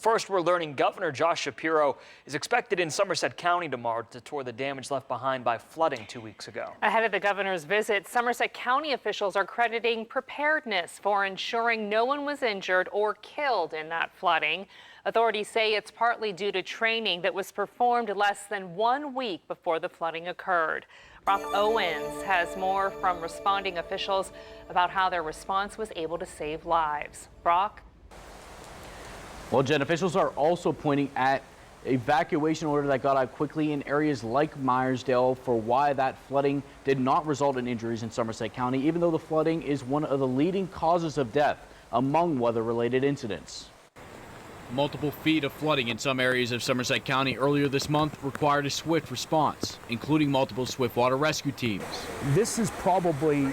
First, we're learning Governor Josh Shapiro is expected in Somerset County tomorrow to tour the damage left behind by flooding 2 weeks ago. Ahead of the governor's visit, Somerset County officials are crediting preparedness for ensuring no one was injured or killed in that flooding. Authorities say it's partly due to training that was performed less than 1 week before the flooding occurred. Brock Owens has more from responding officials about how their response was able to save lives. Brock? Well, Jen, officials are also pointing at evacuation order that got out quickly in areas like Meyersdale for why that flooding did not result in injuries in Somerset County, even though the flooding is one of the leading causes of death among weather-related incidents. Multiple feet of flooding in some areas of Somerset County earlier this month required a swift response, including multiple swiftwater rescue teams. This is probably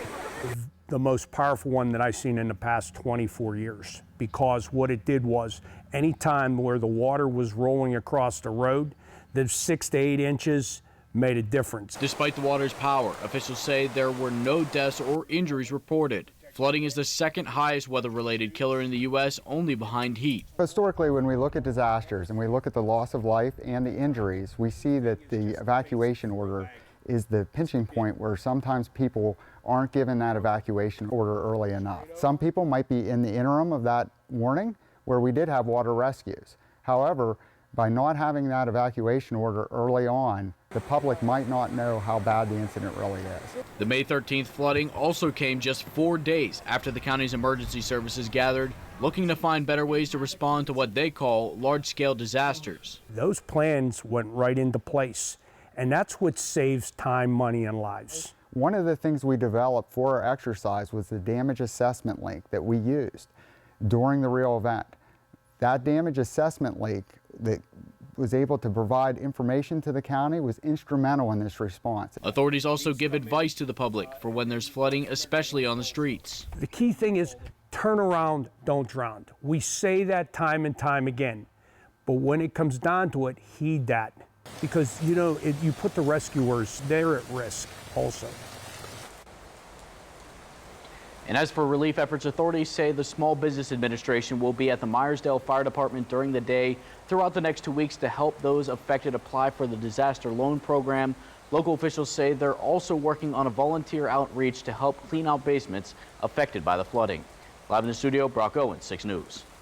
the most powerful one that I've seen in the past 24 years, because what it did was any time where the water was rolling across the road, the 6 to 8 inches made a difference. Despite the water's power, officials say there were no deaths or injuries reported. Flooding is the second highest weather-related killer in the U.S., only behind heat. Historically, when we look at disasters and we look at the loss of life and the injuries, we see that the evacuation order is the pinching point where sometimes people aren't given that evacuation order early enough. Some people might be in the interim of that warning where we did have water rescues. However, by not having that evacuation order early on, the public might not know how bad the incident really is. The May 13th flooding also came just 4 days after the county's emergency services gathered, looking to find better ways to respond to what they call large-scale disasters. Those plans went right into place, and that's what saves time, money, and lives. One of the things we developed for our exercise was the damage assessment link that we used during the real event. That damage assessment link that was able to provide information to the county was instrumental in this response. Authorities also give advice to the public for when there's flooding, especially on the streets. The key thing is turn around, don't drown. We say that time and time again, but when it comes down to it, heed that. Because, you know, you put the rescuers, they're at risk also. And as for relief efforts, authorities say the Small Business Administration will be at the Meyersdale Fire Department during the day throughout the next 2 weeks to help those affected apply for the disaster loan program. Local officials say they're also working on a volunteer outreach to help clean out basements affected by the flooding. Live in the studio, Brock Owens, 6 News.